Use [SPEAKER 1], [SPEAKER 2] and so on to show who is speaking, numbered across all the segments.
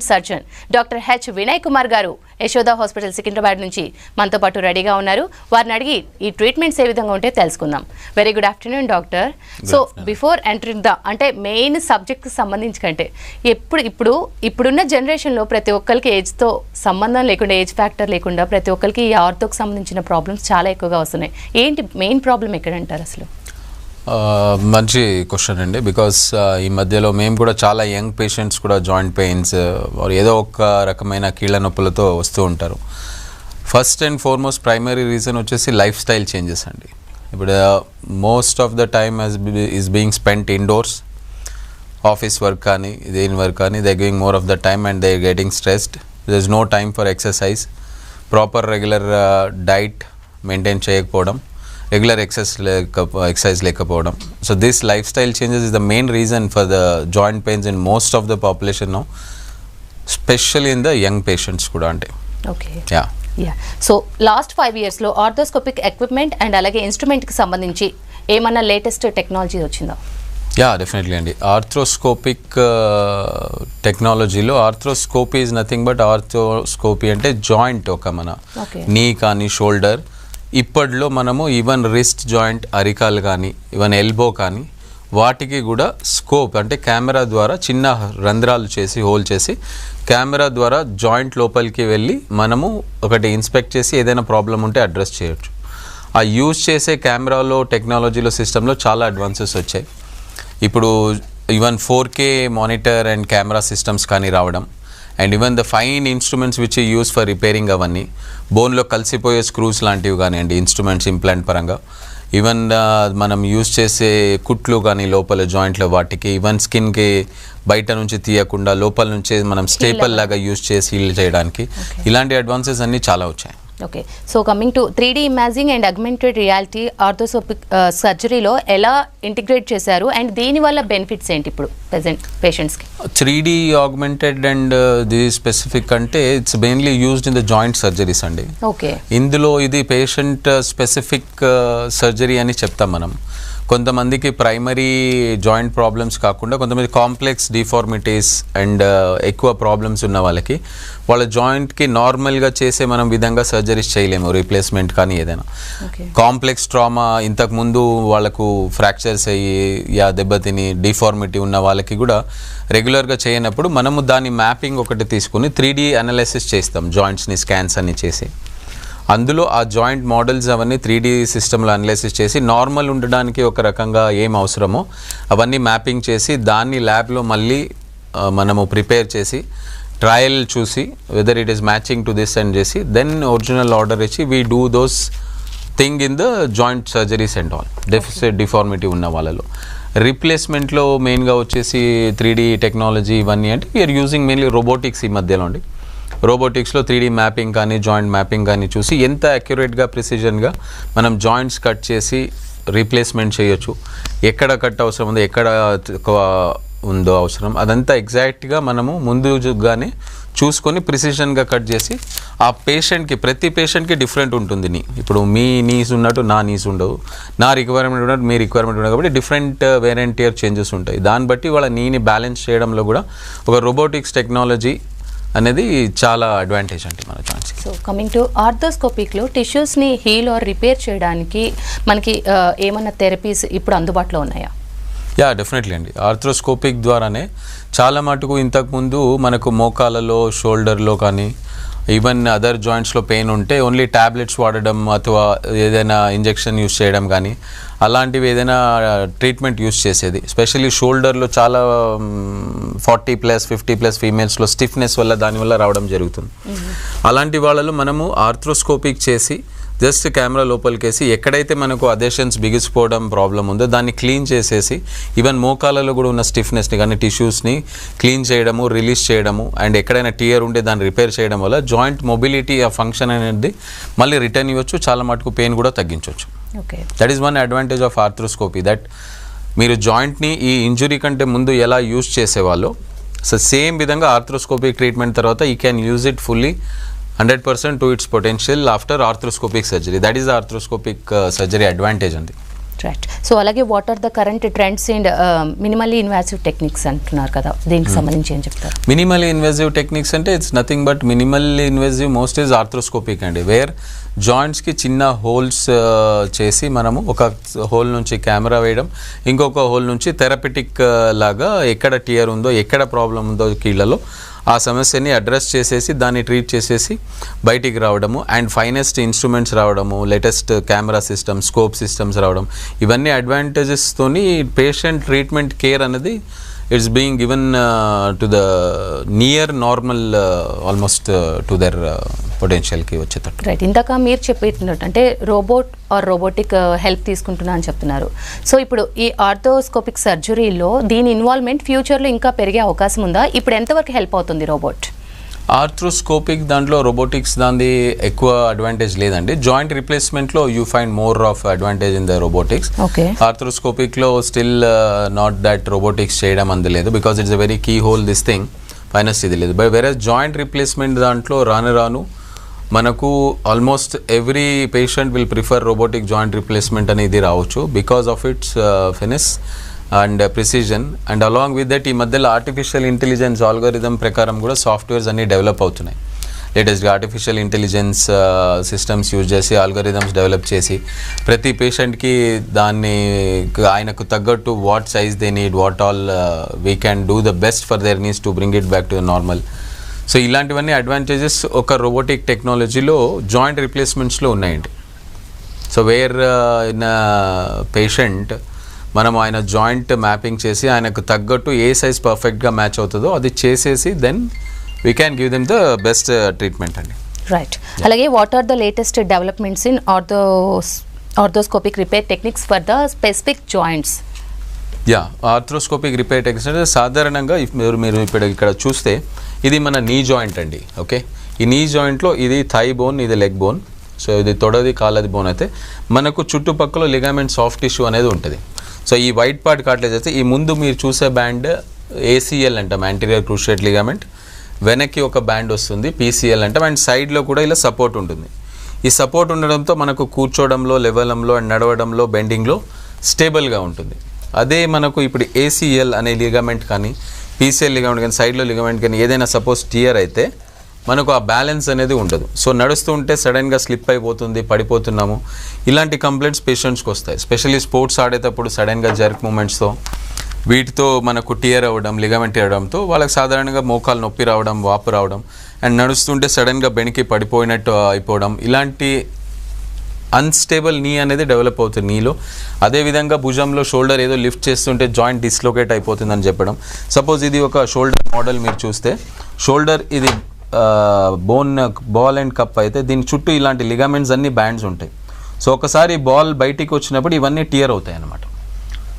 [SPEAKER 1] Surgeon doctor H Vinay Kumar గారు Yashoda hospital Secunderabad నుంచి మనతో పాటు రెడీగా ఉన్నారు. వారిని అడిగి ఈ ట్రీట్మెంట్స్ ఏ విధంగా ఉంటే తెలుసుకుందాం. Very good afternoon doctor. So before entering అంటే మెయిన్ సబ్జెక్ట్ సంబంధించి కంటే ఇప్పుడున్న జనరేషన్లో ప్రతి ఒక్కరికి ఏజ్తో సంబంధం లేకుండా, ఏజ్ ఫ్యాక్టర్ లేకుండా ప్రతి ఒక్కరికి ఈ ఆర్థోకి సంబంధించిన ప్రాబ్లమ్స్ చాలా ఎక్కువగా వస్తున్నాయి. ఏంటి మెయిన్ ప్రాబ్లం ఎక్కడంటారు అసలు?
[SPEAKER 2] మంచి క్వశ్చన్ అండి. బికాస్ ఈ మధ్యలో మేము కూడా చాలా యంగ్ పేషెంట్స్ కూడా జాయింట్ పెయిన్స్ ఏదో ఒక రకమైన కీళ్ళ నొప్పులతో వస్తూ ఉంటారు. First and foremost primary reason వచ్చేసి లైఫ్ స్టైల్ చేంజెస్ అండి. ఇప్పుడు most of the time is being spent indoors, office work కానీ దేని వర్క్ కానీ they giving more of the time and they getting stressed. There is no time for exercise, proper regular diet maintain చేయకపోవడం, regular exercise లేకపోవడం. So this life style changes is the main reason for the joint pains in most of the population now, specially in the young patients కూడా. అంటే
[SPEAKER 1] so last 5 yearsలో arthroscopic equipment and అలాగే ఇన్స్ట్రుమెంట్కి సంబంధించి ఏమన్నా latest technology వచ్చిందా?
[SPEAKER 2] Definitely అండి. Arthroscopic టెక్నాలజీలో arthroscopy is nothing but arthroscopy అంటే జాయింట్ ఒక మన నీ కానీ షోల్డర్, ఇప్పట్లో మనము ఈవెన్ రిస్ట్ జాయింట్, అరికాలు కానీ ఈవెన్ ఎల్బో కానీ వాటికి కూడా స్కోప్ అంటే కెమెరా ద్వారా చిన్న రంధ్రాలు చేసి హోల్ చేసి కెమెరా ద్వారా జాయింట్ లోపలికి వెళ్ళి మనము ఒకటి ఇన్స్పెక్ట్ చేసి ఏదైనా ప్రాబ్లం ఉంటే అడ్రస్ చేయొచ్చు. ఆ యూజ్ చేసే కెమెరాలో టెక్నాలజీలో సిస్టంలో చాలా అడ్వాన్సెస్ వచ్చాయి. ఇప్పుడు even 4K monitor and camera systems కానీ రావడం, and even the fine instruments which use for repairing అవన్నీ, బోన్లో కలిసిపోయే స్క్రూస్ లాంటివి కానివ్వండి, ఇన్స్ట్రుమెంట్స్ ఇంప్లాంట్ పరంగా, ఈవెన్ మనం యూజ్ చేసే కుట్లు కానీ లోపల జాయింట్లో వాటికి, ఈవెన్ స్కిన్కి బయట నుంచి తీయకుండా లోపల నుంచే మనం స్టేపల్ లాగా యూజ్ చేసి హీల్ చేయడానికి, ఇలాంటి అడ్వాన్సెస్ అన్నీ చాలా వచ్చాయి.
[SPEAKER 1] Okay, so coming to 3D imaging and augmented reality arthroscopic సర్జరీలో ఎలా ఇంటిగ్రేట్ చేశారు అండ్ దీనివల్ల బెనిఫిట్స్ ఏంటి ఇప్పుడు ప్రెజెంట్ పేషెంట్స్కి?
[SPEAKER 2] 3D augmented and the specific అంటే it's mainly used in the joint surgeries అండి.
[SPEAKER 1] ఓకే,
[SPEAKER 2] ఇందులో ఇది పేషెంట్ స్పెసిఫిక్ సర్జరీ అని చెప్తాం మనం. కొంతమందికి ప్రైమరీ జాయింట్ ప్రాబ్లమ్స్ కాకుండా కొంతమంది కాంప్లెక్స్ డిఫార్మిటీస్ అండ్ ఎక్కువ ప్రాబ్లమ్స్ ఉన్న వాళ్ళకి వాళ్ళ జాయింట్కి నార్మల్గా చేసే మనం విధంగా సర్జరీస్ చేయలేము, రీప్లేస్మెంట్ కానీ ఏదైనా. కాంప్లెక్స్ ట్రామా, ఇంతకుముందు వాళ్ళకు ఫ్రాక్చర్స్ అయ్యి దెబ్బతిని డిఫార్మిటీ ఉన్న వాళ్ళకి కూడా రెగ్యులర్గా చేయనప్పుడు మనము దాని మ్యాపింగ్ ఒకటి తీసుకుని 3D అనాలిసిస్ చేస్తాం, జాయింట్స్ని స్కాన్స్ అన్ని చేసి అందులో ఆ జాయింట్ మోడల్స్ అవన్నీ 3D సిస్టంలో అనలైసిస్ చేసి నార్మల్ ఉండడానికి ఒక రకంగా ఏం అవసరమో అవన్నీ మ్యాపింగ్ చేసి దాన్ని ల్యాబ్లో మళ్ళీ మనము ప్రిపేర్ చేసి ట్రయల్ చూసి whether it is matching to this and చేసి దెన్ ఒరిజినల్ ఆర్డర్ ఇచ్చి we do those thing in the joint surgeries and all. Deficit deformity ఉన్న వాళ్ళలో రీప్లేస్మెంట్లో మెయిన్గా వచ్చేసి 3D టెక్నాలజీ ఇవన్నీ అంటే వీఆర్ యూజింగ్ మెయిన్లీ రోబోటిక్స్. ఈ మధ్యలో అండి రోబోటిక్స్లో 3D మ్యాపింగ్ కానీ జాయింట్ మ్యాపింగ్ కానీ చూసి ఎంత అక్యురేట్గా ప్రిసిజన్గా మనం జాయింట్స్ కట్ చేసి రీప్లేస్మెంట్ చేయొచ్చు, ఎక్కడ కట్ అవసరం ఉందో ఎక్కడ ఎక్కువ ఉందో అవసరం అదంతా ఎగ్జాక్ట్గా మనము ముందుగానే చూసుకొని ప్రిసిజన్గా కట్ చేసి ఆ పేషెంట్కి ప్రతి పేషెంట్కి డిఫరెంట్ ఉంటుంది. ఇప్పుడు మీ నీస్ ఉన్నట్టు నా నీస్ ఉండవు, నా రిక్వైర్మెంట్ ఉన్నట్టు మీ రిక్వైర్మెంట్ ఉండదు, కాబట్టి డిఫరెంట్ వేరియంటియర్ చేంజెస్ ఉంటాయి. దాన్ని బట్టి వాళ్ళ నీని బ్యాలెన్స్ చేయడంలో కూడా ఒక రోబోటిక్స్ టెక్నాలజీ అనేది చాలా అడ్వాంటేజ్ అంటే మన ఛాన్స్.
[SPEAKER 1] సో కమింగ్ టు ఆర్థోస్కోపిక్లో టిష్యూస్ని హీల్ ఆర్ రిపేర్ చేయడానికి మనకి ఏమన్నా థెరపీస్ ఇప్పుడు అందుబాటులో ఉన్నాయా?
[SPEAKER 2] డెఫినెట్లీ అండి. ఆర్థ్రోస్కోపిక్ ద్వారానే చాలా మటుకు ఇంతకుముందు మనకు మోకాలలో, షోల్డర్లో కానీ ఈవెన్ అదర్ జాయింట్స్లో పెయిన్ ఉంటే ఓన్లీ ట్యాబ్లెట్స్ వాడడం అథవా ఏదైనా ఇంజెక్షన్ యూస్ చేయడం కానీ అలాంటివి ఏదైనా ట్రీట్మెంట్ యూస్ చేసేది. ఎస్పెషల్లీ షోల్డర్లో చాలా 40+, 50+ ఫీమేల్స్లో స్టిఫ్నెస్ వల్ల దానివల్ల రావడం జరుగుతుంది. అలాంటి వాళ్ళలో మనము ఆర్థ్రోస్కోపిక్ చేసి జస్ట్ కెమెరా లోపలికేసి ఎక్కడైతే మనకు అదెషన్స్ బిగిసిపోవడం ప్రాబ్లం ఉందో దాన్ని క్లీన్ చేసేసి ఈవెన్ మోకాలలో కూడా ఉన్న స్టిఫ్నెస్ని కానీ టిష్యూస్ని క్లీన్ చేయడము, రిలీజ్ చేయడము అండ్ ఎక్కడైనా టియర్ ఉంటే దాన్ని రిపేర్ చేయడం వల్ల జాయింట్ మొబిలిటీ ఆ ఫంక్షన్ అనేది మళ్ళీ రిటర్న్ ఇవ్వచ్చు, చాలా మటుకు పెయిన్ కూడా తగ్గించవచ్చు. That is one advantage of arthroscopy, that మీరు జాయింట్ని ఈ ఇంజురీ కంటే ముందు ఎలా యూజ్ చేసేవాళ్ళో సో సేమ్ విధంగా ఆర్థ్రోస్కోపిక్ ట్రీట్మెంట్ తర్వాత you can use it fully 100% to its potential after arthroscopic surgery. That is the arthroscopic surgery advantage.
[SPEAKER 1] Right. So అలాగే what are the current trends and minimally invasive techniques అంటున్నారు కదా, దీనికి సంబంధించి ఏం చెప్తారు?
[SPEAKER 2] Minimal invasive techniques అంటే it's nothing but minimal invasive most is arthroscopic అండి, where జాయింట్స్కి చిన్న హోల్స్ చేసి మనము ఒక హోల్ నుంచి కెమెరా వేయడం, ఇంకొక హోల్ నుంచి థెరపెటిక్ లాగా ఎక్కడ టియర్ ఉందో ఎక్కడ ప్రాబ్లం ఉందో కీళ్ళలో ఆ సమస్యని అడ్రస్ చేసేసి దాన్ని ట్రీట్ చేసేసి బయటికి రావడము, అండ్ ఫైనెస్ట్ ఇన్స్ట్రుమెంట్స్ రావడము, latest camera systems, scope systems రావడం, ఇవన్నీ అడ్వాంటేజెస్తోని పేషెంట్ ట్రీట్మెంట్ కేర్ అనేది it's being given to the near normal almost to their పొటెన్షియల్కి వచ్చేటట్టు.
[SPEAKER 1] రైట్. ఇందాక మీరు చెప్పేటట్టు అంటే రోబోట్ ఆర్ రోబోటిక్ హెల్ప్ తీసుకుంటున్నా అని చెప్తున్నారు. సో ఇప్పుడు ఈ ఆర్థోస్కోపిక్ సర్జరీలో దీని ఇన్వాల్వ్మెంట్ ఫ్యూచర్లో ఇంకా పెరిగే అవకాశం ఉందా? ఇప్పుడు ఎంతవరకు హెల్ప్ అవుతుంది రోబోట్?
[SPEAKER 2] ఆర్థ్రోస్కోపిక్ దాంట్లో రోబోటిక్స్ దాని ఎక్కువ అడ్వాంటేజ్ లేదండి. జాయింట్ రిప్లేస్మెంట్లో you find more of advantage in the robotics. ఆర్థ్రోస్కోపిక్లో స్టిల్ నాట్ దట్ రోబోటిక్స్ చేయడం అందలేదు, because it's a very keyhole this thing, finesse ఇది లేదు. బై వేరే జాయింట్ రిప్లేస్మెంట్ దాంట్లో రాను మనకు almost every patient will prefer robotic joint replacement అనేది రావచ్చు because of its finish and precision. And along with that ఈ మధ్యలో ఆర్టిఫిషియల్ ఇంటెలిజెన్స్ ఆల్గోరిథం ప్రకారం కూడా సాఫ్ట్వేర్స్ అన్నీ డెవలప్ అవుతున్నాయి. లేటెస్ట్గా ఆర్టిఫిషియల్ ఇంటెలిజెన్స్ సిస్టమ్స్ యూజ్ చేసి ఆల్గోరిథమ్స్ డెవలప్ చేసి ప్రతి పేషెంట్కి దాన్ని ఆయనకు తగ్గట్టు what size they need, what all we can do the best for their needs to bring it back to the normal. So ఇలాంటివన్నీ అడ్వాంటేజెస్ ఒక రోబోటిక్ టెక్నాలజీలో జాయింట్ రిప్లేస్మెంట్స్లో ఉన్నాయండి. సో వేర్ ఇన్ పేషెంట్ మనం ఆయన జాయింట్ మ్యాపింగ్ చేసి ఆయనకు తగ్గట్టు ఏ size పర్ఫెక్ట్గా మ్యాచ్ అవుతుందో అది చేసేసి then we can give them the best treatment అండి.
[SPEAKER 1] రైట్. అలాగే what are the latest developments in arthroscopic repair techniques for the specific joints?
[SPEAKER 2] Arthroscopic repair techniques అంటే సాధారణంగా మీరు ఇప్పుడు ఇక్కడ చూస్తే ఇది మన నీ జాయింట్ అండి. ఓకే, ఈ నీ జాయింట్లో ఇది థై బోన్, ఇది లెగ్ బోన్. సో ఇది తొడది కాళ్ళది బోన్ అయితే మనకు చుట్టుపక్కల లిగామెంట్ సాఫ్ట్ టిష్యూ అనేది ఉంటుంది. సో ఈ వైట్ పార్ట్ కార్టిలేజ్ అయితే ఈ ముందు మీరు చూసే బ్యాండ్ ఏసీఎల్ అంటాం, యాంటీరియర్ క్రూషియేట్ లిగామెంట్. వెనక్కి ఒక బ్యాండ్ వస్తుంది పీసీఎల్ అంటాం, అండ్ సైడ్లో కూడా ఇలా సపోర్ట్ ఉంటుంది. ఈ సపోర్ట్ ఉండడంతో మనకు కూర్చోవడంలో, లెవెలంలో అండ్ నడవడంలో, బెండింగ్లో స్టేబుల్గా ఉంటుంది. అదే మనకు ఇప్పుడు ఏసీఎల్ అనే లిగామెంట్ కానీ పీసీఎల్ లిగామెంట్ కానీ సైడ్లో లిగామెంట్ కానీ ఏదైనా సపోజ్ టియర్ అయితే మనకు ఆ బ్యాలెన్స్ అనేది ఉండదు. సో నడుస్తూ ఉంటే సడన్గా స్లిప్ అయిపోతుంది, పడిపోతున్నాము, ఇలాంటి కంప్లైంట్స్ పేషెంట్స్కి వస్తాయి. స్పెషల్లీ స్పోర్ట్స్ ఆడేటప్పుడు సడన్గా జర్క్ మూమెంట్స్తో వీటితో మనకు టియర్ అవ్వడం, లిగామెంట్ అవ్వడంతో వాళ్ళకి సాధారణంగా మోకాలు నొప్పి రావడం, వాపు రావడం, అండ్ నడుస్తుంటే సడన్గా బెణికి పడిపోయినట్టు అయిపోవడం, ఇలాంటి అన్స్టేబుల్ నీ అనేది డెవలప్ అవుతుంది నీలో. అదేవిధంగా భుజంలో షోల్డర్ ఏదో లిఫ్ట్ చేస్తుంటే జాయింట్ డిస్లోకేట్ అయిపోతుందని చెప్పడం. సపోజ్ ఇది ఒక షోల్డర్ మోడల్ మీరు చూస్తే, షోల్డర్ ఇది బోన్ బాల్ అండ్ కప్ అయితే దీని చుట్టూ ఇలాంటి లిగామెంట్స్ అన్ని బ్యాండ్స్ ఉంటాయి. సో ఒకసారి బాల్ బయటికి వచ్చినప్పుడు ఇవన్నీ టియర్ అవుతాయి అన్నమాట.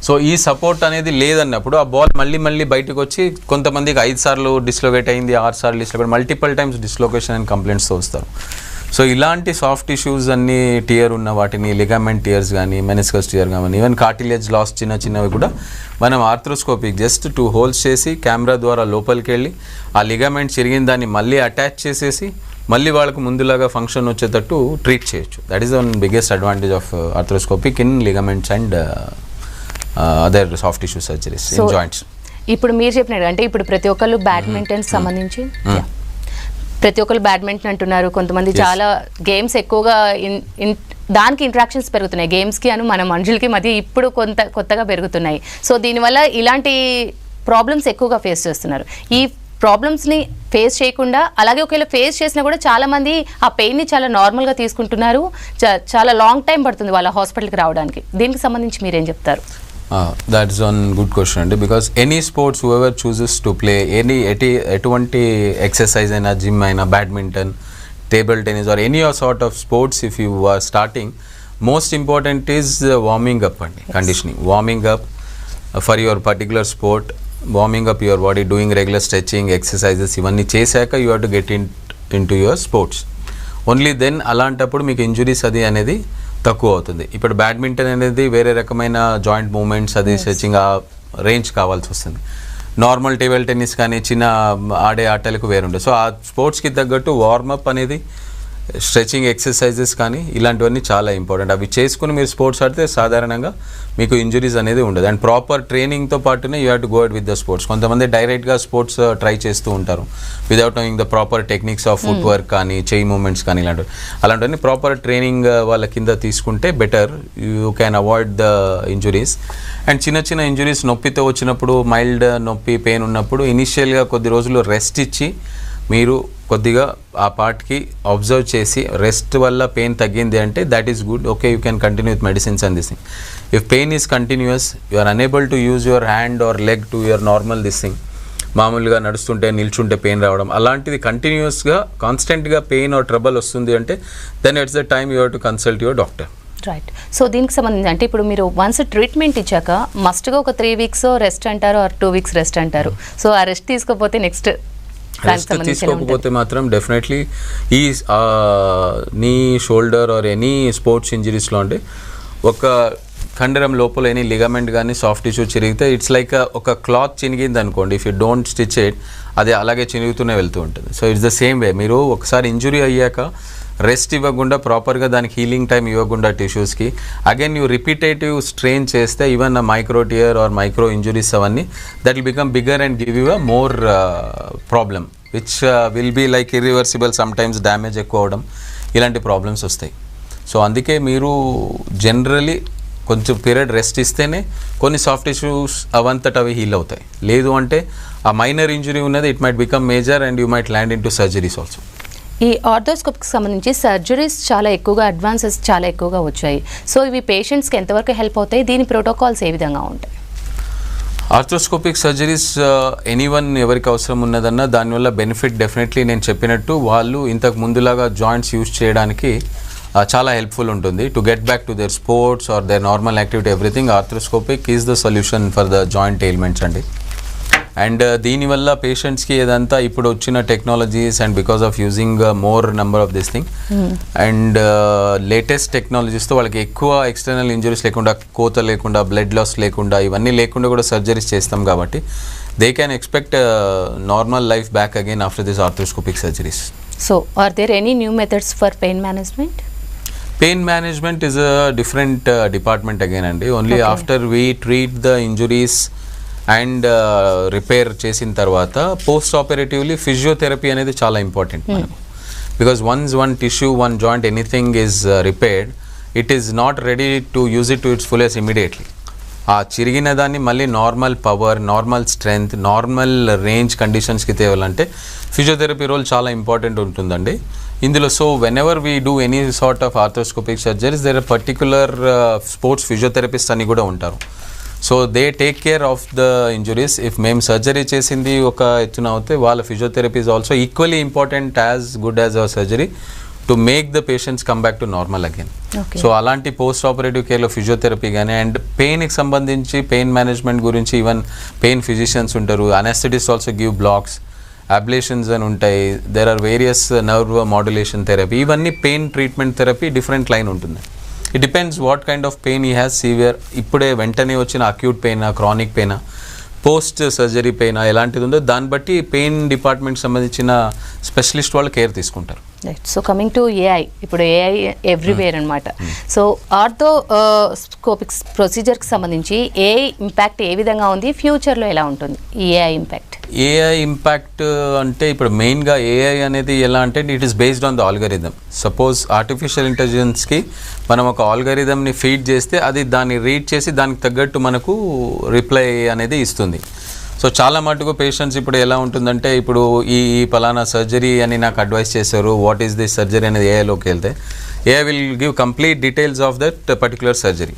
[SPEAKER 2] సో ఈ సపోర్ట్ అనేది లేదన్నప్పుడు ఆ బాల్ మళ్ళీ బయటకు వచ్చి కొంతమందికి 5 సార్లు డిస్లోకేట్ అయింది, 6 సార్లు dislocate, multiple times dislocation and కంప్లైంట్స్తో వస్తారు. సో ఇలాంటి సాఫ్ట్ టిష్యూస్ అన్ని టియర్ ఉన్న వాటిని లిగామెంట్ టియర్స్ కానీ, మెనిస్కస్ టియర్ కానీ, ఈవెన్ కార్టిలేజ్ లాస్ చిన్నవి కూడా మనం ఆర్థ్రోస్కోపిక్ జస్ట్ 2 హోల్స్ చేసి కెమెరా ద్వారా లోపలికి వెళ్ళి ఆ లిగామెంట్ చిరిగిన దాన్ని మళ్ళీ అటాచ్ చేసేసి మళ్ళీ వాళ్ళకు ముందులాగా ఫంక్షన్ వచ్చేటట్టు ట్రీట్ చేయొచ్చు. That is one biggest advantage of arthroscopic in ligaments and other soft tissue surgeries in joints.
[SPEAKER 1] ఇప్పుడు మీరు చెప్పినట్టు అంటే ఇప్పుడు ప్రతి ఒక్కళ్ళు బ్యాడ్మింటన్ సంబంధించి ప్రతి ఒక్కరు బ్యాడ్మింటన్ అంటున్నారు, కొంతమంది చాలా గేమ్స్ ఎక్కువగా దానికి ఇంట్రాక్షన్స్ పెరుగుతున్నాయి గేమ్స్కి అను మన మనుషులకి మధ్య ఇప్పుడు కొత్తగా పెరుగుతున్నాయి. సో దీనివల్ల ఇలాంటి ప్రాబ్లమ్స్ ఎక్కువగా ఫేస్ చేస్తున్నారు. ఈ ప్రాబ్లమ్స్ని ఫేస్ చేయకుండా, అలాగే ఒకవేళ ఫేస్ చేసినా కూడా చాలామంది ఆ పెయిన్ని చాలా నార్మల్గా తీసుకుంటున్నారు, చాలా లాంగ్ టైం పడుతుంది వాళ్ళ హాస్పిటల్కి రావడానికి. దీనికి సంబంధించి మీరేం చెప్తారు?
[SPEAKER 2] That is one good question అండి, because any sports whoever chooses to play ఎటువంటి ఎక్సర్సైజ్ అయినా, జిమ్ అయినా, badminton, table tennis or any sort of sports if you are starting, most important is warming up అండి, conditioning, warming up for your particular sport, warming up your body, doing regular stretching exercises, ఇవన్నీ చేశాక you have to get into your sports. Only then అలాంటప్పుడు మీకు injuries అది అనేది తక్కువ అవుతుంది. ఇప్పుడు బ్యాడ్మింటన్ అనేది వేరే రకమైన జాయింట్ మూమెంట్స్ అది స్ట్రెచింగ్ ఆ రేంజ్ కావాల్సి వస్తుంది. నార్మల్ టేబుల్ టెన్నిస్ కానీ చిన్న ఆడే ఆటలకు వేరుండే. సో ఆ స్పోర్ట్స్కి తగ్గట్టు వార్మప్ అనేది స్ట్రెచింగ్ ఎక్సర్సైజెస్ కానీ ఇలాంటివన్నీ చాలా ఇంపార్టెంట్. అవి చేసుకుని మీరు స్పోర్ట్స్ ఆడితే సాధారణంగా మీకు ఇంజురీస్ అనేది ఉండదు. అండ్ ప్రాపర్ ట్రైనింగ్తో పాటునే you have to go at with the sports. కొంతమంది డైరెక్ట్గా స్పోర్ట్స్ ట్రై చేస్తూ ఉంటారు without knowing the proper techniques of footwork కానీ చెయ్యి మూమెంట్స్ కానీ అలాంటివన్నీ ప్రాపర్ ట్రైనింగ్ వాళ్ళ కింద తీసుకుంటే better, you can avoid the injuries. And చిన్న చిన్న ఇంజురీస్ నొప్పితో వచ్చినప్పుడు, మైల్డ్ నొప్పి పెయిన్ ఉన్నప్పుడు ఇనిషియల్గా కొద్ది రోజులు రెస్ట్ ఇచ్చి మీరు కొద్దిగా ఆ పార్ట్కి అబ్జర్వ్ చేసి రెస్ట్ వల్ల పెయిన్ తగ్గింది అంటే that is good, okay you can continue with medicines and this thing. If pain is continues, you are unable to use your hand or leg to your normal this thing, మామూలుగా నడుస్తుంటే నిల్చుంటే pain రావడం అలాంటిది కంటిన్యూస్గా కాన్స్టెంట్గా pain or trouble వస్తుంది అంటే then it's the time you have to consult your doctor.
[SPEAKER 1] Right. So దీనికి సంబంధించి అంటే ఇప్పుడు మీరు వన్స్ ట్రీట్మెంట్ ఇచ్చాక మస్ట్గా ఒక 3 వీక్స్ రెస్ట్ అంటారు ఆర్ 2 వీక్స్ రెస్ట్ అంటారు. సో ఆ రెస్ట్ తీసుకోకపోతే నెక్స్ట్
[SPEAKER 2] రెస్ట్ తీసుకోకపోతే మాత్రం డెఫినెట్లీ ఈ నీ షోల్డర్ ఆర్ ఎనీ స్పోర్ట్స్ ఇంజరీస్లో అంటే ఒక కండరం లోపల ఎనీ లిగమెంట్ కానీ సాఫ్ట్ టిష్యూ చిరిగితే ఇట్స్ లైక్ ఒక క్లాత్ చినిగింది అనుకోండి, if you don't stitch it అది అలాగే చిరుగుతూనే వెళ్తూ ఉంటుంది. సో ఇట్స్ ద సేమ్ వే, మీరు ఒకసారి ఇంజురీ అయ్యాక రెస్ట్ ఇవ్వకుండా ప్రాపర్గా దానికి హీలింగ్ టైం ఇవ్వకుండా టిష్యూస్కి అగైన్ యూ రిపీటేటివ్ స్ట్రెయిన్ చేస్తే even micro tear or micro injuries అవన్నీ that will become bigger and give you a more problem which will be like irreversible, sometimes damage ఎక్కువ అవడం ఇలాంటి ప్రాబ్లమ్స్ వస్తాయి. So అందుకే మీరు జనరలీ కొంచెం period rest ఇస్తేనే కొన్ని సాఫ్ట్ టిష్యూస్ అవంతట అవి హీల్ అవుతాయి. లేదు అంటే ఆ మైనర్ ఇంజురీ ఉన్నది it might become major and you might land in to surgeries also.
[SPEAKER 1] ఈ ఆర్థోస్కోప్కి సంబంధించి సర్జరీస్ చాలా ఎక్కువగా అడ్వాన్సెస్ చాలా ఎక్కువగా వచ్చాయి. సో ఇవి పేషెంట్స్కి ఎంతవరకు హెల్ప్ అవుతాయి, దీని ప్రోటోకాల్స్ ఏ విధంగా ఉంటాయి?
[SPEAKER 2] ఆర్థోస్కోపిక్ సర్జరీస్ ఎనీవన్ ఎవరికి అవసరం ఉన్నదన్నా దానివల్ల బెనిఫిట్ డెఫినెట్లీ నేను చెప్పినట్టు వాళ్ళు ఇంతకు ముందులాగా జాయింట్స్ యూజ్ చేయడానికి చాలా హెల్ప్ఫుల్ ఉంటుంది. To get back to their sports or their normal activity everything arthroscopic is the solution for the joint ailments అండి. అండ్ దీనివల్ల పేషెంట్స్కి ఏదంతా ఇప్పుడు వచ్చిన technologies and because of using more number of this thing and latest టెక్నాలజీస్తో వాళ్ళకి ఎక్కువ ఎక్స్టర్నల్ ఇంజురీస్ లేకుండా, కోత లేకుండా, బ్లడ్ లాస్ లేకుండా, ఇవన్నీ లేకుండా కూడా సర్జరీస్ చేస్తాం కాబట్టి they can expect normal life back again after this arthroscopic surgeries.
[SPEAKER 1] So are there any new methods for pain management?
[SPEAKER 2] Pain management is a different department again అండి. Only after we treat the injuries and repair చేసిన తర్వాత post operatively physiotherapy అనేది చాలా important మనకు. Because one tissue, one joint, anything is repaired, it is not ready to use it to its fullest immediately. ఆ చిరిగిన దాన్ని మళ్ళీ normal power, normal strength, normal range కండిషన్స్కి తేవాలంటే ఫిజియోథెరపీ రోల్ చాలా ఇంపార్టెంట్ ఉంటుందండి ఇందులో. So whenever we do any sort of arthroscopic surgeries there are particular sports physiotherapist అని కూడా ఉంటారు. So they take care of the injuries. If మేము surgery చేసింది ఒక ఎత్తున అవుతే వాళ్ళ physiotherapy is also equally important as good as our surgery to make the patients come back to normal again. So అలాంటి పోస్ట్ ఆపరేటివ్ కేర్లో physiotherapy కానీ and పెయిన్కి సంబంధించి పెయిన్ మేనేజ్మెంట్ గురించి ఈవెన్ పెయిన్ ఫిజిషియన్స్ ఉంటారు. Anaesthetist also give blocks, ablations అని ఉంటాయి. There are various nerve modulation therapy. ఇవన్నీ pain treatment therapy different line ఉంటుంది. It depends what kind of pain he has, severe ఇప్పుడే వెంటనే వచ్చిన అక్యూట్ పెయినా, క్రానిక్ పెయినా, పోస్ట్ సర్జరీ పెయినా ఎలాంటిది ఉందో దాన్ని బట్టి పెయిన్ డిపార్ట్మెంట్ సంబంధించిన స్పెషలిస్ట్ వాళ్ళు కేర్ తీసుకుంటారు.
[SPEAKER 1] Right. So coming to AI, ఇప్పుడు ఏఐ ఎవ్రీవేర్ అనమాట. సో ఆర్థోస్కోపిక్స్ ప్రొసీజర్కి సంబంధించి ఏఐ ఇంపాక్ట్ ఏ విధంగా ఉంది, ఫ్యూచర్లో ఎలా ఉంటుంది ఈ ఏఐ ఇంపాక్ట్?
[SPEAKER 2] ఏఐ ఇంపాక్ట్ అంటే ఇప్పుడు మెయిన్గా ఏఐ అనేది ఎలా అంటే it is based on the algorithm. Suppose artificial ఇంటెలిజెన్స్కి మనం ఒక ఆల్గరిథమ్ని ఫీడ్ చేస్తే అది దాన్ని రీడ్ చేసి దానికి తగ్గట్టు మనకు రిప్లై అనేది ఇస్తుంది. సో చాలా మటుకు పేషెంట్స్ ఇప్పుడు ఎలా ఉంటుందంటే ఇప్పుడు ఈ పలానా సర్జరీ అని నాకు అడ్వైస్ చేశారు, వాట్ ఈస్ దిస్ సర్జరీ అనేది ఏఐలోకి వెళ్తే AI will give complete details of that particular surgery.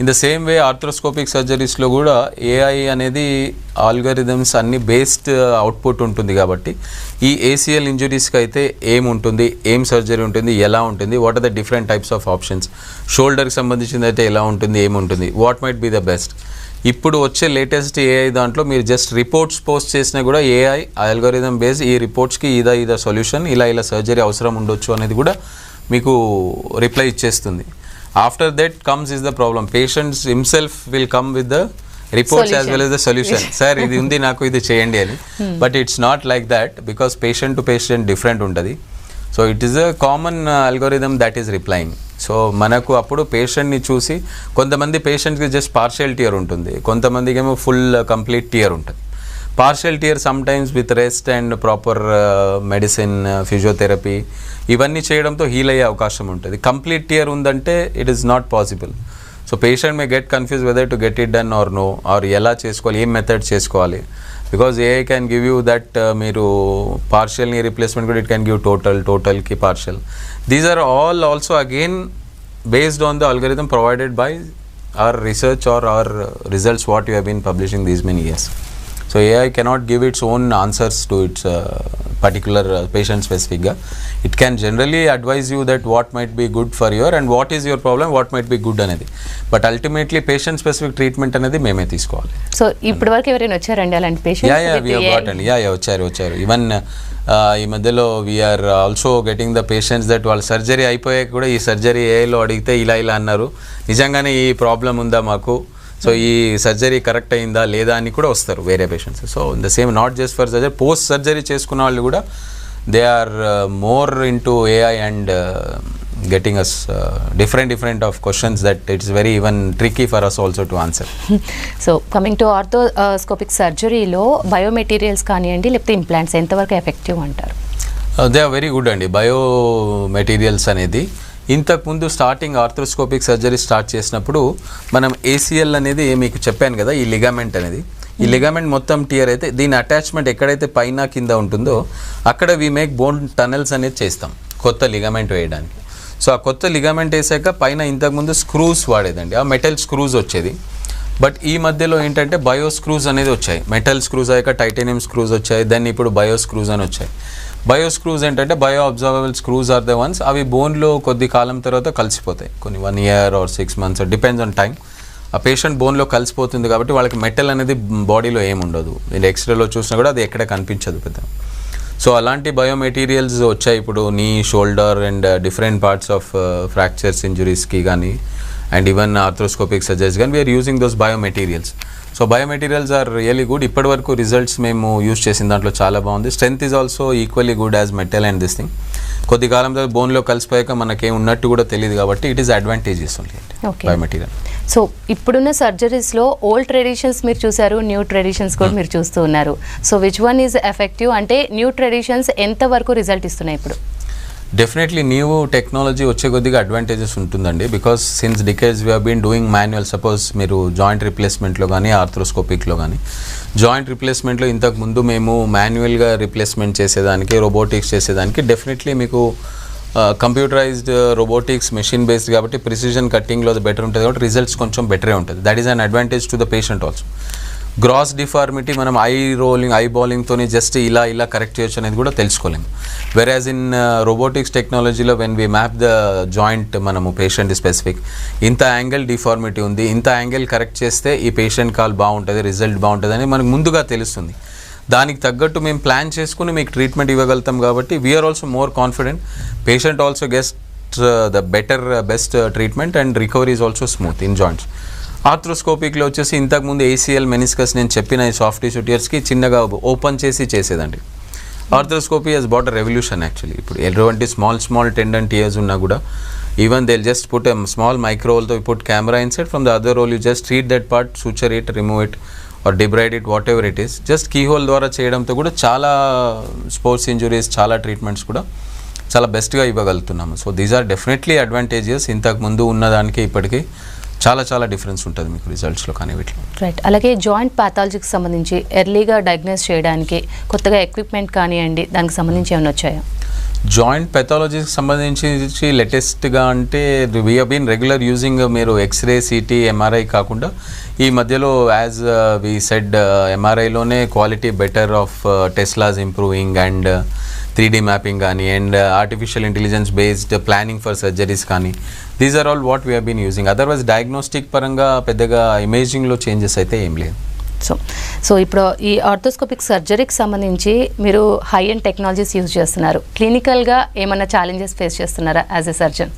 [SPEAKER 2] In the same way arthroscopic సర్జరీస్లో కూడా ఏఐ అనేది ఆల్గరిథమ్స్ అన్ని బేస్డ్ అవుట్పుట్ ఉంటుంది కాబట్టి ఈ ఏసీఎల్ ఇంజురీస్కి అయితే ఏముంటుంది, ఏం సర్జరీ ఉంటుంది, ఎలా ఉంటుంది, what are the different types of options, షోల్డర్కి సంబంధించింది అయితే ఎలా ఉంటుంది, ఏముంటుంది, what might be the best. ఇప్పుడు వచ్చే లేటెస్ట్ ఏఐ దాంట్లో మీరు జస్ట్ రిపోర్ట్స్ పోస్ట్ చేసినా కూడా ఏఐ ఆల్గోరిథం బేస్ ఈ రిపోర్ట్స్కి ఇదా సొల్యూషన్, ఇలా సర్జరీ అవసరం ఉండొచ్చు అనేది కూడా మీకు రిప్లై ఇచ్చేస్తుంది. After that comes is the problem, patients himself will come with the reports as well as the solution. Sir ఇది ఉంది నాకు ఇది చేయండి అని. But it's not like that because patient to patient different ఉంటుంది. So it is a common algorithm that is replying. So మనకు అప్పుడు పేషెంట్ని చూసి కొంతమంది పేషెంట్కి జస్ట్ పార్షియల్ టియర్ ఉంటుంది, కొంతమందికి ఏమో ఫుల్ కంప్లీట్ టియర్ ఉంటుంది. Partial tear sometimes with rest and proper medicine, physiotherapy ఇవన్నీ చేయడంతో హీల్ అయ్యే అవకాశం ఉంటుంది. కంప్లీట్ టియర్ ఉందంటే it is not possible. So patient may get confuse whether to get it done or no, or ఎలా చేసుకోవాలి, ఏం మెథడ్ చేసుకోవాలి. Because AI can give you that మీరు పార్షియల్ని రీప్లేస్మెంట్ కూడా ఇట్ క్యాన్ గివ్ టోటల్కి partial. These are all also again based on the algorithm provided by our research or our results what you have been publishing these many years. So AI cannot give its own answers to its particular patient specific. It can generally advise you that what might be good for your and what is your problem, what might be good anedi. But ultimately patient specific treatment anedi meme తీసుకోవాలి.
[SPEAKER 1] So ఇప్పటి వరకు ఎవరైనా వచ్చారండి అలాంటి patients?
[SPEAKER 2] we have got and వచ్చారు. Even ఈ మధ్యలో we're also getting the patients that వాళ్ళ సర్జరీ అయిపోయాక కూడా ఈ సర్జరీ ఏఐలో అడిగితే ఇలా అన్నారు, నిజంగానే ఈ ప్రాబ్లం ఉందా మాకు, సో ఈ సర్జరీ కరెక్ట్ అయిందా లేదా అని కూడా వస్తారు వేరే patients. So in the same not just for surgery, post surgery చేసుకున్న వాళ్ళు కూడా they are more into AI and getting us different of questions that it's very even tricky for us also to answer.
[SPEAKER 1] So coming to orthoscopic surgery లో biomaterials కానివ్వండి లేకపోతే implants ఎంతవరకు effective అంటారు?
[SPEAKER 2] They are very good అండి. Biomaterials అనేది ఇంతకుముందు starting arthroscopic surgery start చేసినప్పుడు మనం ఏసీఎల్ అనేది మీకు చెప్పాను కదా, ఈ లిగామెంట్ అనేది, ఈ లిగామెంట్ మొత్తం టియర్ అయితే దీని అటాచ్మెంట్ ఎక్కడైతే పైన కింద ఉంటుందో అక్కడ వీ మేక్ బోన్ టనల్స్ అనేది చేస్తాం కొత్త లిగామెంట్ వేయడానికి. సో ఆ కొత్త లిగామెంట్ వేసాక పైన ఇంతకుముందు స్క్రూస్ వాడేదండి, ఆ మెటల్ స్క్రూస్ వచ్చేది. బట్ ఈ మధ్యలో ఏంటంటే బయో స్క్రూస్ అనేది వచ్చాయి. మెటల్ స్క్రూస్ అయ్యాక టైటానియం స్క్రూస్ వచ్చాయి, దాన్ని ఇప్పుడు బయో స్క్రూస్ అని వచ్చాయి. బయో స్క్రూస్ ఏంటంటే bio absorbable screws are the ones, అవి బోన్లో కొద్ది కాలం తర్వాత కలిసిపోతాయి, కొన్ని 1 year or 6 months depends on time. ఆ పేషెంట్ బోన్లో కలిసిపోతుంది కాబట్టి వాళ్ళకి మెటల్ అనేది బాడీలో ఏముండదు, మీరు ఎక్స్రేలో చూసినా కూడా అది ఎక్కడ కనిపించదు పెద్ద. సో అలాంటి బయోమెటీరియల్స్ వచ్చాయి ఇప్పుడు knee shoulder and different parts of fractures ఇంజురీస్కి కానీ అండ్ ఈవెన్ ఆర్థ్రోస్కోపిక్ సర్జరీస్ కానీ we're using those biomaterials. So biomaterials are really good. ఇప్పటి వరకు రిజల్ట్స్ మేము యూజ్ చేసిన దాంట్లో చాలా బాగుంది. Strength is also equally good as metal and this thing. కొద్ది కాలం తర్వాత బోన్లో కలిసిపోయాక మనకేం ఉన్నట్టు కూడా తెలియదు కాబట్టి it is advantages only biomaterial.
[SPEAKER 1] So ఇప్పుడున్న సర్జరీస్లో ఓల్డ్ ట్రెడిషన్స్ మీరు చూసారు, న్యూ ట్రెడిషన్స్ కూడా మీరు చూస్తూ ఉన్నారు. So which one is effective అంటే న్యూ ట్రెడిషన్స్ ఎంతవరకు రిజల్ట్ ఇస్తున్నాయి ఇప్పుడు?
[SPEAKER 2] డెఫినెట్లీ న్యూ టెక్నాలజీ వచ్చే కొద్దిగా అడ్వాంటేజెస్ ఉంటుందండి. Because since decades we been doing manual. Suppose మీరు జాయింట్ రిప్లేస్మెంట్లో కానీ ఆర్థ్రోస్కోపిక్లో కానీ, జాయింట్ రిప్లేస్మెంట్లో ఇంతకుముందు మేము మాన్యువల్గా రిప్లేస్మెంట్ చేసేదానికి, రోబోటిక్స్ చేసేదానికి డెఫినెట్లీ మీకు కంప్యూటరైజ్డ్ రోబోటిక్స్ మెషిన్ బేస్డ్ కాబట్టి ప్రిసిజన్ కట్టింగ్లో బెటర్ ఉంటుంది కాబట్టి రిజల్ట్స్ కొంచెం బెటరే ఉంటుంది. That is an advantage to the patient also. Gross deformity మనం ఐ బాలింగ్తోని జస్ట్ ఇలా కరెక్ట్ చేయొచ్చు అనేది కూడా తెలుసుకోలేము. వెరాజ్ ఇన్ రోబోటిక్స్ టెక్నాలజీలో when we map the joint, మనము పేషెంట్ స్పెసిఫిక్ ఇంత యాంగిల్ డిఫార్మిటీ ఉంది, ఇంత యాంగిల్ కరెక్ట్ చేస్తే ఈ పేషెంట్ కాల్ బాగుంటుంది, రిజల్ట్ బాగుంటుంది అని మనకు ముందుగా తెలుస్తుంది. దానికి తగ్గట్టు మేము ప్లాన్ చేసుకుని మీకు ట్రీట్మెంట్ ఇవ్వగలుగుతాం కాబట్టి we're also more confident. Patient also gets the best treatment and recovery is also smooth in joints. ఆర్థ్రోస్కోపిక్లో వచ్చేసి ఇంతకుముందు ఏసీఎల్ మెనిస్కస్ నేను చెప్పిన ఈ సాఫ్ట్ టిష్యూ టియర్స్కి చిన్నగా ఓపెన్ చేసి చేసేదండి. Arthroscopy has brought a revolution actually. ఇప్పుడు ఎటువంటి స్మాల్ టెండన్ టియర్స్ ఉన్నా కూడా even they just put a small మైక్రోల్తో put camera inside, from the other role you just treat that part, suture it, remove it or debride it, whatever it is. Just keyhole ద్వారా చేయడంతో కూడా చాలా sports injuries, చాలా treatments కూడా చాలా బెస్ట్గా ఇవ్వగలుగుతున్నాము. So these are definitely advantages. ఇంతకుముందు ఉన్నదానికి ఇప్పటికీ చాలా డిఫరెన్స్ ఉంటుంది మీకు రిజల్ట్స్లో కానీ వీటిలో.
[SPEAKER 1] రైట్. అలాగే జాయింట్ ప్యాథాలజీకి సంబంధించి ఎర్లీగా డయాగ్నోస్ చేయడానికి కొత్తగా ఎక్విప్మెంట్ కానివ్వండి, దానికి సంబంధించి ఏమైనా వచ్చాయా?
[SPEAKER 2] జాయింట్ పెథాలజీకి సంబంధించి లేటెస్ట్గా అంటే we have been regular using మీరు ఎక్స్రే, సిటీ, ఎంఆర్ఐ కాకుండా ఈ మధ్యలో యాజ్ వీ సెడ్ ఎంఆర్ఐలోనే quality better of teslas improving and 3D mapping కానీ and artificial intelligence based planning for surgeries కానీ, these are all what we have been using. Otherwise diagnostic పరంగా పెద్దగా ఇమేజింగ్లో changes అయితే ఏం లేదు.
[SPEAKER 1] సో ఇప్పుడు ఈ ఆర్థోస్కోపిక్ సర్జరీకి సంబంధించి మీరు హై అండ్ టెక్నాలజీస్ యూజ్ చేస్తున్నారు. క్లినికల్గా ఏమైనా ఛాలెంజెస్ ఫేస్ చేస్తున్నారా as a surgeon?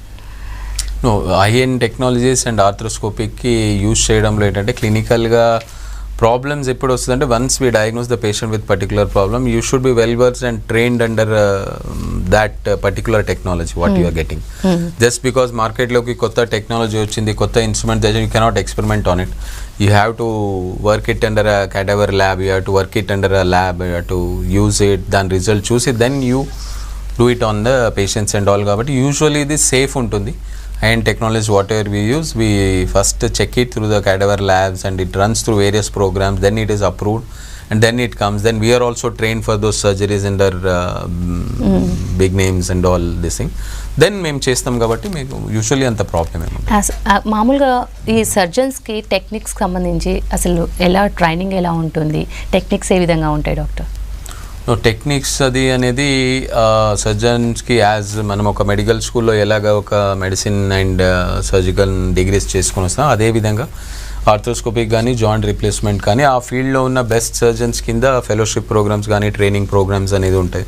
[SPEAKER 2] No, high and technologies and ఆర్థ్రోస్కోపిక్కి యూజ్ చేయడంలో ఏంటంటే క్లినికల్గా ప్రాబ్లమ్స్ ఎప్పుడు వస్తుందంటే once we diagnose the patient with particular problem, you should be well versed and trained under that particular technology what you are getting. Just because market loki kotta technology ochindi, kotta instrument, that you cannot experiment on it. You have to work it under a cadaver lab, you have to work it under a lab, you have to use it, then result choose it, then you do it on the patients and all. But usually this safe untundi. And technology whatever we use, we first check it through the cadaver labs and it runs through various programs, then it is approved and then it comes. Then we are also trained for those surgeries under big names and all this thing. Then మేము చేస్తాం కాబట్టి మీకు usually అంత problem ఏమి
[SPEAKER 1] మామూలుగా ఈ సర్జన్స్కి techniques సంబంధించి అసలు ఎలా ట్రైనింగ్ ఎలా ఉంటుంది, టెక్నిక్స్ ఏ విధంగా ఉంటాయి డాక్టర్?
[SPEAKER 2] టెక్నిక్స్ అది అనేది సర్జన్స్కి యాజ్ మనం ఒక మెడికల్ స్కూల్లో ఎలాగ ఒక మెడిసిన్ అండ్ సర్జికల్ డిగ్రీస్ చేసుకొని వస్తాం, అదేవిధంగా ఆర్థోస్కోపిక్ కానీ జాయింట్ రీప్లేస్మెంట్ కానీ ఆ ఫీల్డ్లో ఉన్న బెస్ట్ సర్జన్స్ కింద ఫెలోషిప్ ప్రోగ్రామ్స్ కానీ ట్రైనింగ్ ప్రోగ్రామ్స్ అనేది ఉంటాయి.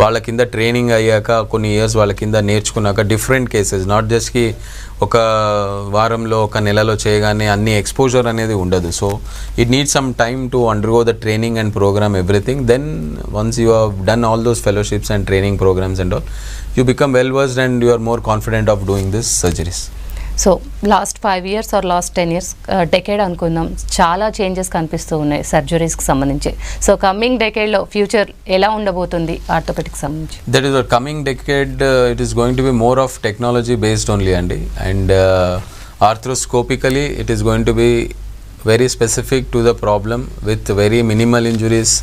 [SPEAKER 2] వాళ్ళ కింద ట్రైనింగ్ అయ్యాక కొన్ని ఇయర్స్ వాళ్ళ కింద నేర్చుకున్నాక డిఫరెంట్ కేసెస్, నాట్ జస్ట్కి ఒక వారంలో ఒక నెలలో చేయగానే అన్ని ఎక్స్పోజర్ అనేది ఉండదు. So it need some time to undergo the training and programme everything. Then once you have done all those fellowships and training programmes and all, you become well versed and you are more confident of doing this surgeries.
[SPEAKER 1] So last 5 years or last 10 years decade అనుకుందాం, చాలా changes కనిపిస్తూ ఉన్నాయి సర్జరీస్కి సంబంధించి. So coming డెకేడ్లో future ఎలా ఉండబోతుంది orthopaedic సంబంధించి?
[SPEAKER 2] That is coming decade, it is going to be more of technology based only అండి. And arthroscopically it is going to be very specific to the problem with very minimal injuries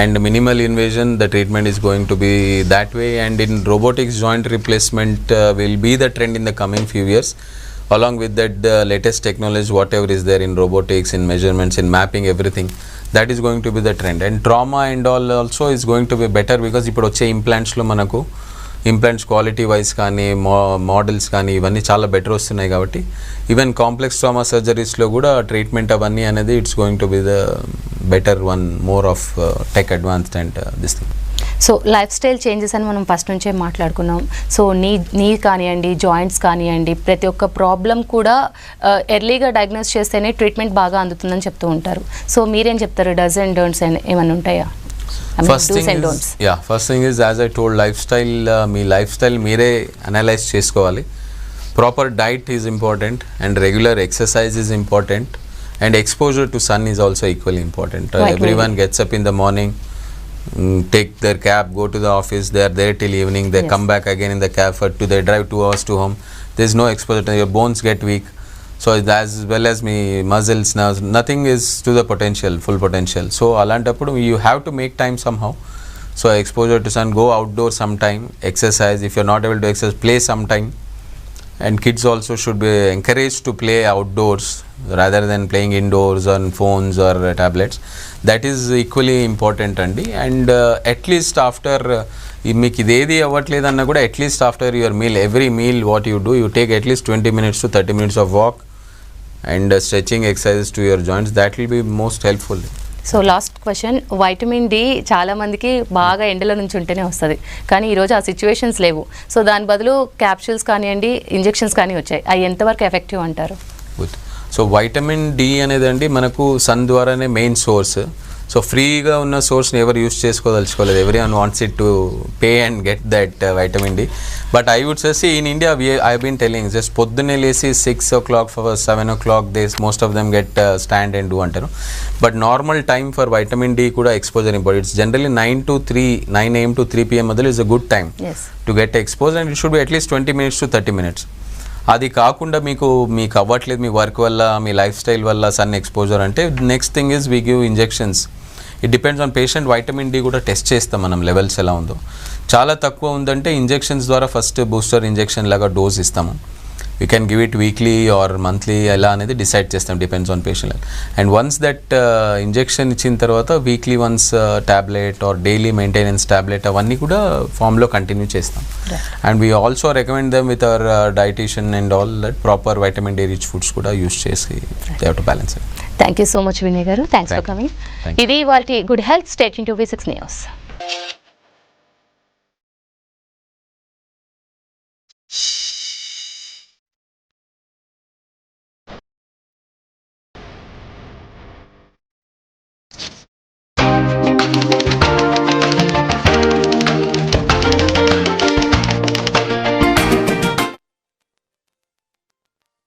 [SPEAKER 2] and minimal invasion. The treatment is going to be that way. And in robotics, joint replacement will be the trend in the coming few years. Along with that, the latest technology whatever is there in robotics, in measurements, in mapping, everything, that is going to be the trend. And trauma and all also is going to be better because ఇప్పుడు వచ్చే ఇంప్లాంట్స్లో మనకు implants quality wise కానీ models కానీ ఇవన్నీ చాలా better వస్తున్నాయి కాబట్టి even complex trauma సర్జరీస్లో కూడా ట్రీట్మెంట్ అవన్నీ అనేది it's going to be the better one, more of tech advanced and this thing.
[SPEAKER 1] So life style changes అని మనం ఫస్ట్ నుంచే మాట్లాడుకున్నాం. సో నీ కానివ్వండి, జాయింట్స్ కానివ్వండి, ప్రతి ఒక్క ప్రాబ్లం కూడా ఎర్లీగా డయాగ్నోస్ చేస్తేనే ట్రీట్మెంట్ బాగా అందుతుందని చెప్తూ ఉంటారు. సో మీరేం చెప్తారు, డస్ అండ్ డోంట్స్ ఏమైనా ఉంటాయా?
[SPEAKER 2] First thing is as I told, me life style మీరే అనలైజ్ చేసుకోవాలి. Proper diet is important and regular exercise is important and exposure to sun is also equally important. Everyone gets up in the morning, take their cab, go to the office, they are there till evening, they come back again in the cab for they drive 2 hours to home. There is no exposure, your bones get weak. So as well as me muscles, nerves, nothing is to the potential, full potential. So alantappudu you have to make time somehow. So exposure to sun, go outdoors sometime, exercise. If you are not able to exercise, play sometime. And kids also should be encouraged to play outdoors rather than playing indoors on phones or tablets. That is equally important andi. And at least after మీకు ఇదేది అవ్వట్లేదన్నా కూడా at least after your meal, every meal what you do, you take at least 20 minutes to 30 minutes of walk and stretching exercises to your joints. That will be most helpful.
[SPEAKER 1] So last question, vitamin D చాలామందికి బాగా ఎండలో నుంచి ఉంటేనే వస్తుంది, కానీ ఈరోజు ఆ situations లేవు. సో దాని బదులు క్యాప్సూల్స్ కానివ్వండి, ఇంజెక్షన్స్ కానీ వచ్చాయి, అవి ఎంతవరకు ఎఫెక్టివ్ అంటారు?
[SPEAKER 2] గుడ్. సో వైటమిన్ డి అనేది అండి మనకు సన్ ద్వారానే మెయిన్ సోర్స్. సో ఫ్రీగా ఉన్న సోర్స్ని ఎవరు యూస్ చేసుకోదలుచుకోలేదు. Every one wants it to pay and get that vitamin D. But I would say in India I been telling just పొద్దున్నే లేసి 6 o'clock for 7 o'clock these most of them get stand and do అంటారు. But normal time for vitamin D కూడా exposure important. It's generally 9 AM to 3 PM మధ్యలో is a good time to get expose and it should be at least 20 minutes to 30 minutes. అది కాకుండా మీకు అవ్వట్లేదు మీ work వల్ల, మీ లైఫ్ స్టైల్ వల్ల సన్ ఎక్స్పోజర్ అంటే next thing is we give injections. It depends on patient. Vitamin D కూడా టెస్ట్ చేస్తాం మనం లెవెల్స్ ఎలా ఉందో. చాలా తక్కువ ఉందంటే ఇంజెక్షన్స్ ద్వారా ఫస్ట్ బూస్టర్ ఇంజెక్షన్ లాగా డోస్ ఇస్తాము. You can give it weekly or monthly ఎలా అనేది డిసైడ్ చేస్తాం, depends on patient. And once that injection ఇచ్చిన తర్వాత weekly once tablet or daily maintenance tablet అవన్నీ కూడా ఫామ్లో కంటిన్యూ చేస్తాం. And we also recommend them with our dietician and all that proper vitamin D rich foods కూడా use చేసి they have to balance it.
[SPEAKER 1] Thank you so much Vinay గారు, thanks for coming. ఇది వాటి good health. Stay tuned to V6 News.